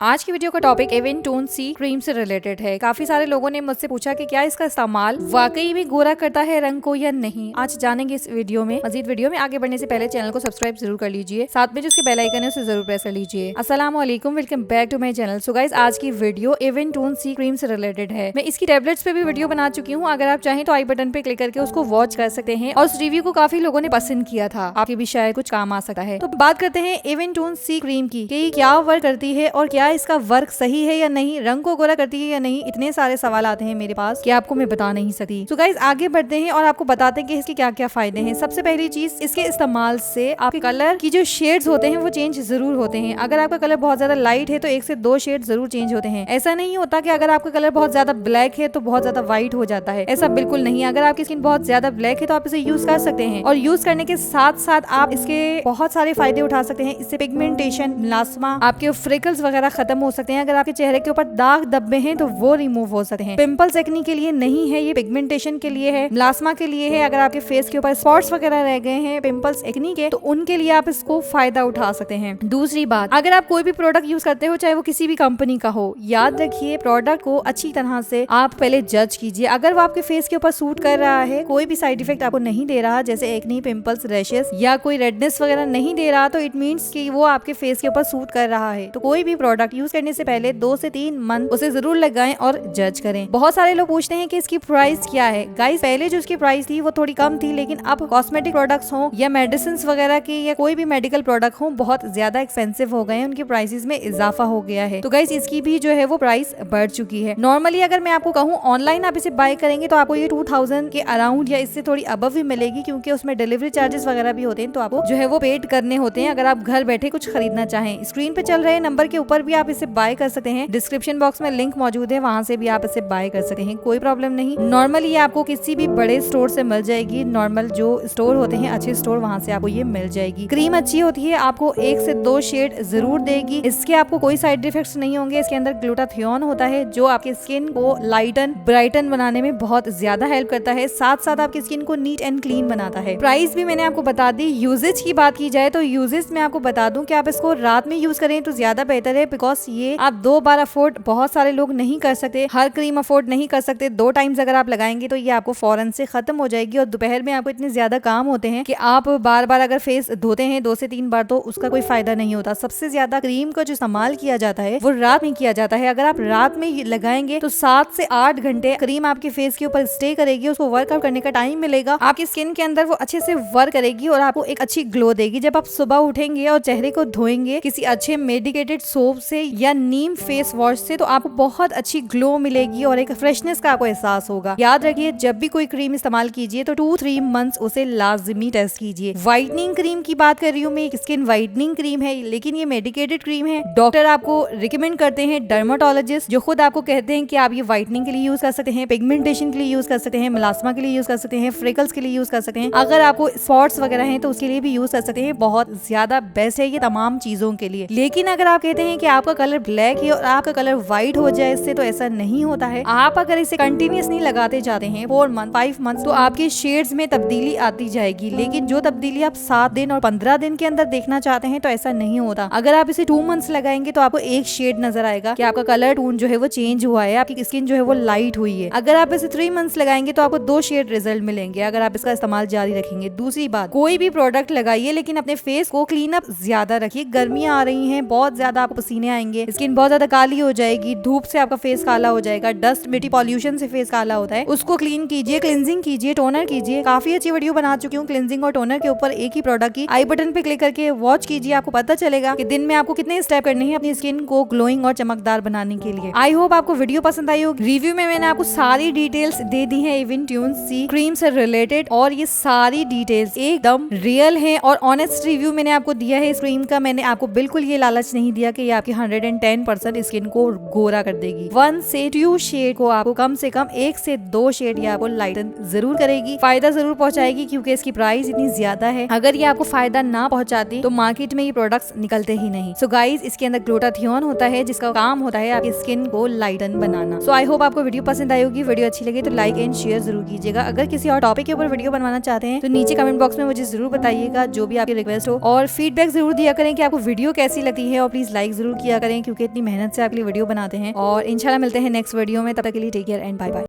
आज की वीडियो का टॉपिक एवेंटून सी क्रीम से रिलेटेड है। काफी सारे लोगों ने मुझसे पूछा कि क्या इसका इस्तेमाल वाकई में गोरा करता है रंग को या नहीं। आज जानेंगे इस वीडियो में। मजीद वीडियो में आगे बढ़ने से पहले चैनल को सब्सक्राइब जरूर कर लीजिए, साथ में जो उसके बेल आइकन है उसे जरूर प्रेस कर लीजिए। अस्सलाम वालेकुम, welcome back to my channel. So guys, आज की वीडियो एवेंटून सी क्रीम से रिलेटेड है। मैं इसकी टेबलेट्स पे भी वीडियो बना चुकी हूँ, अगर आप चाहें तो आई बटन पे क्लिक करके उसको वॉच कर सकते हैं। और उस रिव्यू को काफी लोगों ने पसंद किया था, आपके भी शायद कुछ काम आ सकता है। तो बात करते हैं एवेंटून सी क्रीम की कि क्या वर्क करती है और क्या इसका वर्क सही है या नहीं, रंग को गोरा करती है या नहीं। इतने सारे सवाल आते हैं मेरे पास कि आपको मैं बता नहीं सकती। तो गाइस, आगे बढ़ते हैं और आपको बताते हैं कि इसके क्या क्या फायदे हैं। सबसे पहली चीज, इसके इस्तेमाल से आपके कलर की जो शेड्स होते हैं वो चेंज जरूर होते हैं। अगर आपका कलर बहुत ज्यादा लाइट है तो 1 से 2 शेड जरूर चेंज होते हैं। ऐसा नहीं होता कि अगर आपका कलर बहुत ज्यादा ब्लैक है तो बहुत ज्यादा व्हाइट हो जाता है, ऐसा बिल्कुल नहीं। अगर आपकी स्किन बहुत ज्यादा ब्लैक है तो आप इसे यूज कर सकते हैं, और यूज करने के साथ साथ आप इसके बहुत सारे फायदे उठा सकते हैं। इससे पिगमेंटेशन, मेलास्मा, आपके फ्रिकल्स वगैरह खत्म हो सकते हैं। अगर आपके चेहरे के ऊपर दाग धब्बे हैं तो वो रिमूव हो सकते हैं। पिंपल्स एक्ने के लिए नहीं है, ये पिगमेंटेशन के लिए है, मेलास्मा के लिए है। अगर आपके फेस के ऊपर स्पॉट्स वगैरह रह गए हैं पिंपल्स एक्ने के, तो उनके लिए आप इसको फायदा उठा सकते हैं। दूसरी बात, अगर आप कोई भी प्रोडक्ट यूज करते हो, चाहे वो किसी भी कंपनी का हो, याद रखिए प्रोडक्ट को अच्छी तरह से आप पहले जज कीजिए। अगर वो आपके फेस के ऊपर सूट कर रहा है, कोई भी साइड इफेक्ट आपको नहीं दे रहा, जैसे एक्ने, पिंपल्स, रैशेस या कोई रेडनेस वगैरह नहीं दे रहा, तो इट मीन्स कि वो आपके फेस के ऊपर सूट कर रहा है। तो कोई भी प्रोडक्ट यूज करने से पहले 2 से 3 मंथ उसे जरूर लगाएं और जज करें। बहुत सारे लोग पूछते हैं कि इसकी प्राइस क्या है। गाइस, पहले जो इसकी प्राइस थी वो थोड़ी कम थी, लेकिन अब कॉस्मेटिक प्रोडक्ट्स हो या मेडिसिन वगैरह के या कोई भी मेडिकल प्रोडक्ट हो, बहुत ज्यादा एक्सपेंसिव हो गए हैं, उनकी प्राइसेस में इजाफा हो गया है। तो गाइस, इसकी भी जो है वो प्राइस बढ़ चुकी है। नॉर्मली अगर मैं आपको कहूँ ऑनलाइन आप इसे बाय करेंगे तो आपको ये 2000 के अराउंड या इससे थोड़ी अबव भी मिलेगी, क्योंकि उसमें डिलीवरी चार्जेस वगैरह भी होते हैं, तो आपको जो है वो पेड करने होते हैं अगर आप घर बैठे कुछ खरीदना चाहें। स्क्रीन पे चल रहे नंबर के ऊपर भी आप इसे बाय कर सकते हैं, डिस्क्रिप्शन बॉक्स में लिंक मौजूद है, वहाँ से भी आप इसे बाय कर सकते हैं, कोई प्रॉब्लम नहीं। नॉर्मली ये आपको किसी भी बड़े स्टोर से मिल जाएगी, नॉर्मल जो स्टोर होते हैं अच्छे स्टोर, वहाँ से आपको ये मिल जाएगी। क्रीम अच्छी होती है, आपको 1 से 2 शेड जरूर देगी। इसके आपको कोई साइड इफेक्ट्स नहीं होंगे। इसके अंदर ग्लूटाथियोन होता है जो आपकी स्किन को लाइटन, ब्राइटन बनाने में बहुत ज्यादा हेल्प करता है, साथ साथ आपकी स्किन को नीट एंड क्लीन बनाता है। प्राइस भी मैंने आपको बता दी। यूजेज की बात की जाए तो यूजेज में आपको बता दूं कि आप इसको रात में यूज करें तो ज्यादा बेहतर है, बिकॉज ये आप 2 बार अफोर्ड बहुत सारे लोग नहीं कर सकते, हर क्रीम अफोर्ड नहीं कर सकते। 2 टाइम्स अगर आप लगाएंगे तो ये आपको फौरन से खत्म हो जाएगी, और दोपहर में आपको इतने ज्यादा काम होते हैं कि आप बार बार अगर फेस धोते हैं 2 से 3 बार तो उसका कोई फायदा नहीं होता। सबसे ज्यादा क्रीम का जो इस्तेमाल किया जाता है वो रात में किया जाता है। अगर आप रात में लगाएंगे तो 7 से 8 घंटे क्रीम आपके फेस के ऊपर स्टे करेगी, उसको वर्कआउट करने का टाइम मिलेगा, आपकी स्किन के अंदर वो अच्छे से वर्क करेगी और आपको एक अच्छी ग्लो देगी। जब आप सुबह उठेंगे और चेहरे को धोएंगे किसी अच्छे मेडिकेटेड सोप से या नीम फेस वॉश से, तो आपको बहुत अच्छी ग्लो मिलेगी और एक फ्रेशनेस का आपको एहसास होगा। याद रखिए, जब भी कोई क्रीम इस्तेमाल कीजिए तो 2-3 मंथ्स उसे लाजमी टेस्ट कीजिए। व्हाइटनिंग क्रीम की बात कर रही हूँ मैं, एक स्किन व्हाइटनिंग क्रीम है, लेकिन ये मेडिकेटेड क्रीम है। डॉक्टर आपको रिकमेंड करते हैं, डर्माटोलॉजिस्ट, जो खुद आपको कहते हैं कि आप ये व्हाइटनिंग के लिए यूज कर सकते हैं, पिगमेंटेशन के लिए यूज कर सकते हैं, मेलास्मा के लिए यूज कर सकते हैं, फ्रिकल्स के लिए यूज कर सकते हैं, अगर आपको स्पॉट्स वगैरह हैं तो उसके लिए भी यूज कर सकते हैं। बहुत ज्यादा बेस्ट है ये तमाम चीजों के लिए। लेकिन अगर आप कहते हैं कि आपका कलर ब्लैक है और आपका कलर व्हाइट हो जाए इससे, तो ऐसा नहीं होता है। आप अगर इसे कंटिन्यूअसली लगाते जाते हैं 4 मंथ 5 मंथ, तो आपके शेड्स में तब्दीली आती जाएगी। लेकिन जो तब्दीली आप 7 दिन और 15 दिन के अंदर देखना चाहते हैं तो ऐसा नहीं होता। अगर आप इसे 2 मंथ्स लगाएंगे तो आपको एक शेड नजर आएगा कि आपका कलर टोन जो है वो चेंज हुआ है, आपकी स्किन जो है वो लाइट हुई है। अगर आप इसे 3 मंथ्स लगाएंगे तो आपको 2 शेड रिजल्ट मिलेंगे, अगर आप इसका इस्तेमाल जारी रखेंगे। दूसरी बात, कोई भी प्रोडक्ट लगाइए लेकिन अपने फेस को क्लीन अप ज्यादा रखिए। गर्मियां आ रही हैं, बहुत ज्यादा आपको पसीने आएंगे, स्किन बहुत ज्यादा काली हो जाएगी, धूप से आपका फेस काला हो जाएगा, डस्ट मिट्टी पॉल्यूशन से फेस काला होता है, उसको क्लीन कीजिए, क्लिनजिंग कीजिए, टोनर कीजिए। काफी अच्छी वीडियो बना चुकी हूँ क्लिनजिंग और टोनर के ऊपर, एक ही प्रोडक्ट की। आई बटन पे क्लिक करके वॉच कीजिए, आपको पता चलेगा कि दिन में आपको कितने स्टेप करने हैं अपनी स्किन को ग्लोइंग और चमकदार बनाने के लिए। आई होप आपको वीडियो पसंद आई होगी। रिव्यू में मैंने आपको सारी डिटेल्स दे दी है एवेंटून सी क्रीम से रिलेटेड, और ये सारी डिटेल्स एकदम रियल है और ऑनेस्ट रिव्यू मैंने आपको दिया है इस क्रीम का। मैंने आपको बिल्कुल ये लालच नहीं दिया कि ये आपकी 110% स्किन को गोरा कर देगी। 1 से 2 शेड को आपको कम से कम 1 से 2 शेड ये आपको लाइटन जरूर करेगी, फायदा जरूर पहुंचाएगी, क्योंकि इसकी प्राइस इतनी ज्यादा है। अगर ये आपको फायदा ना पहुंचाती तो मार्केट में ये प्रोडक्ट्स निकलते ही नहीं। सो गाइस, इसके अंदर ग्लूटाथियोन होता है जिसका काम होता है आपकी स्किन को लाइटन बनाना। सो आई होप आपको वीडियो पसंद आई होगी। वीडियो अच्छी लगे तो लाइक एंड शेयर जरूर कीजिएगा। अगर किसी और टॉपिक के ऊपर वीडियो बनवाना चाहते हैं तो नीचे कमेंट बॉक्स में मुझे जरूर बताइएगा, जो भी आपकी रिक्वेस्ट हो, और फीडबैक जरूर दिया करें कि आपको वीडियो कैसी लगती है, और प्लीज लाइक जरूर किया किया करें क्योंकि इतनी मेहनत से आपके लिए वीडियो बनाते हैं। और इंशाल्लाह मिलते हैं नेक्स्ट वीडियो में, तब तक के लिए take care and bye bye.